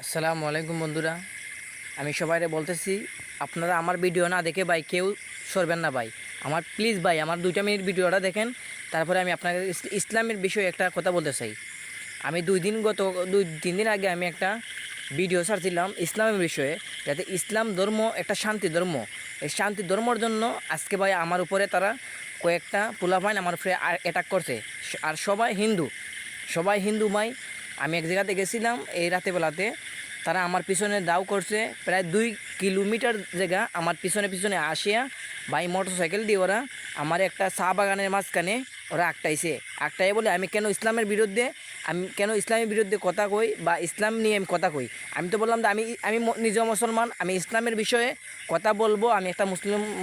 আসসালামু আলাইকুম বন্ধুরা। আমি সবাইরে বলতেছি, আপনারা আমার ভিডিও না দেখে ভাই কেউ সরবেন না ভাই। আমার প্লিজ ভাই আমার 2 মিনিট ভিডিওটা দেখেন, তারপরে আমি আপনাকে ইসলামের বিষয়ে একটা কথা বলতে চাই। আমি 2-3 দিন আগে আমি একটা ভিডিও ছাড়ছিলাম ইসলামের বিষয়ে, যাতে ইসলাম ধর্ম একটা শান্তি ধর্ম। এই শান্তি ধর্মর জন্য আজকে ভাই আমার উপরে তারা কয়েকটা পোলাপাইন আমার উপরে অ্যাটাক করছে। আর সবাই হিন্দু ভাই। আমি এক জায়গাতে গেছিলাম এই রাতেবেলাতে, তারা আমার পিছনে দাও করছে প্রায় 2 কিলোমিটার জায়গা আমার পিছনে আসিয়া ভাই মোটরসাইকেল দিয়ে ওরা আমার একটা চা বাগানের মাঝখানে ওরা আটটাই বলে আমি কেন ইসলামের বিরুদ্ধে কথা কই বা ইসলাম নিয়ে আমি কথা কই। আমি তো বললাম যে আমি আমি নিজেও মুসলমান, আমি ইসলামের বিষয়ে কথা বলবো, আমি একটা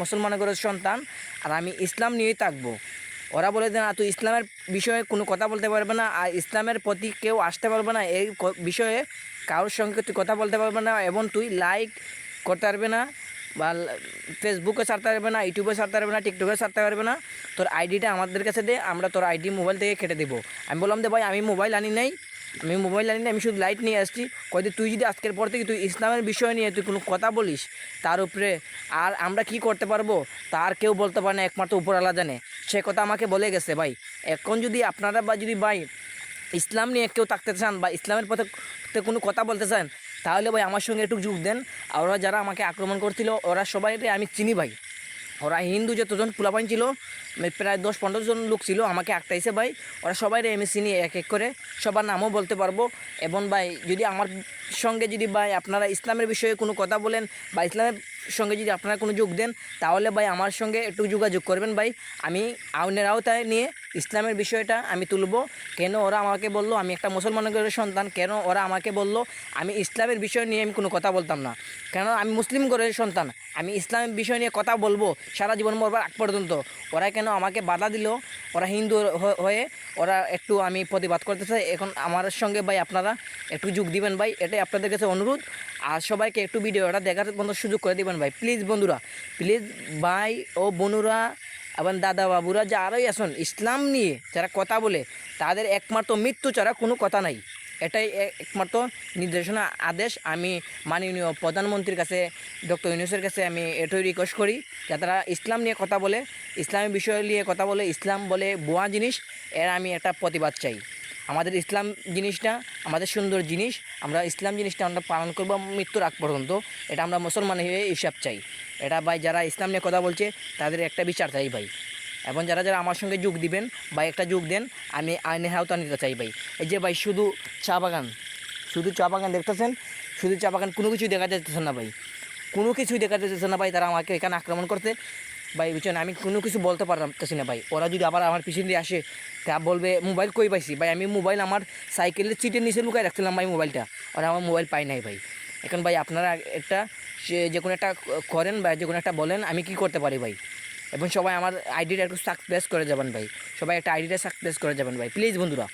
মুসলমান ঘরের সন্তান, আর আমি ইসলাম নিয়েই থাকবো। ওরা বলে যে না, তুই ইসলামের বিষয়ে কোনো কথা বলতে পারবে না, আর ইসলামের প্রতি কেউ আসতে পারবে না, এই বিষয়ে কারোর সঙ্গে তুই কথা বলতে পারবে না, এবং তুই লাইক করতে পারবে না, বা ফেসবুকে ছাড়তে পারবে না, ইউটিউবে ছাড়তে পারবে না, টিকটকে ছাড়তে পারবে না। তোর আইডিটা আমাদের কাছে দে, আমরা তোর আইডি মোবাইল থেকে কেটে দেবো। আমি বললাম যে ভাই আমি মোবাইল আনি নাই, আমি শুধু লাইট নিয়ে আসছি। কয়েদি তুই যদি আজকের পর থেকে তুই ইসলামের বিষয় নিয়ে তুই কোনো কথা বলিস তার উপরে আর আমরা কি করতে পারবো তার কেউ বলতে পারে না, একমাত্র উপরওয়ালা জানে। সে কথা আমাকে বলে গেছে ভাই। এখন যদি আপনারা যদি ভাই ইসলাম নিয়ে কেউ থাকতে চান বা ইসলামের পথে কোনো কথা বলতে চান, তাহলে ভাই আমার সঙ্গে একটু যোগ দেন। আর ওরা যারা আমাকে আক্রমণ করছিল ওরা সবাই আমি চিনি ভাই। ওরা হিন্দু যতজন পোলাপাইন ছিল, প্রায় 10-15 জন লোক ছিল, আমাকে আটকাইছে ভাই। ওরা সবাই আমি চিনি এক এক করে, সবার নামও বলতে পারবো। এবং ভাই যদি আমার সঙ্গে যদি ভাই আপনারা ইসলামের বিষয়ে কোনো কথা বলেন বা ইসলামের সঙ্গে যদি আপনারা কোনো যোগ দেন, তাহলে ভাই আমার সঙ্গে একটু যোগাযোগ করবেন ভাই। আমি আইনের আওতায় নিয়ে ইসলামের বিষয়টা আমি তুলব। কেন ওরা আমাকে বললো আমি একটা মুসলমানের সন্তান, কেন ওরা আমাকে বললো আমি ইসলামের বিষয় নিয়ে আমি কোনো কথা বলতাম না, কেন আমি মুসলিম ঘরের সন্তান, আমি ইসলামের বিষয় নিয়ে কথা বলবো সারা জীবন মরবার আগ পর্যন্ত। ওরা কেন আমাকে বাধা দিল? ওরা হিন্দু হয়ে ওরা একটু আমি প্রতিবাদ করতে চাই। এখন আমার সঙ্গে ভাই আপনারা একটু যোগ দিবেন ভাই, এটাই আপনাদের কাছে অনুরোধ। আর সবাইকে একটু ভিডিওটা দেখার মতো সুযোগ করে দিবেন ভাই, প্লিজ বন্ধুরা, প্লিজ ভাই ও বোনুরা এবং দাদা বাবুরা যারাই আসুন ইসলাম নিয়ে যারা কথা বলে, তাদের একমাত্র মৃত্যু ছাড়া কোনো কথা নাই। এটাই একমাত্র নির্দেশনা আদেশ। আমি মাননীয় প্রধানমন্ত্রীর কাছে, ডক্টর ইউনূসের কাছে আমি এটাই রিকোয়েস্ট করি, যারা ইসলাম নিয়ে কথা বলে, ইসলামের বিষয় নিয়ে কথা বলে, ইসলাম বলে ভুয়া জিনিস, এর আমি একটা প্রতিবাদ চাই। আমাদের ইসলাম জিনিসটা আমাদের সুন্দর জিনিস, আমরা ইসলাম জিনিসটা আমরা পালন করবো মৃত্যুর আগ পর্যন্ত। এটা আমরা মুসলমান হয়ে হিসাব চাই। এটা ভাই যারা ইসলাম নিয়ে কথা বলছে তাদের একটা বিচার চাই ভাই। এবং যারা যারা আমার সঙ্গে যোগ দিবেন বা একটা যোগ দেন, আমি আইনের আওতা নিতে চাই ভাই। এই যে ভাই শুধু চা বাগান দেখতেছেন, শুধু চা বাগান, কোনো কিছুই দেখা যাচ্ছে না ভাই, কোনো কিছুই দেখা যাচ্ছে না ভাই। তারা আমাকে এখানে আক্রমণ করতে ভাই, বুঝছেন, আমি কোনো কিছু বলতে পারতেছি না ভাই। ওরা যদি আবার আমার পিছন দিয়ে আসে তা বলবে মোবাইল কই পাইছি ভাই, আমি মোবাইল আমার সাইকেলের সিটের নিচে লুকাই রাখছিলাম ভাই মোবাইলটা, ওরা আমার মোবাইল পাই নাই ভাই। এখন ভাই আপনারা একটা যে কোনো একটা করেন বা যে কোনো একটা বলেন, আমি কি করতে পারি ভাই। এবং সবাই আমার আইডিটা একটু সাকসেস করে যাবেন ভাই, সবাই একটা আইডিটা সাকসেস করে যাবেন ভাই, প্লিজ বন্ধুরা।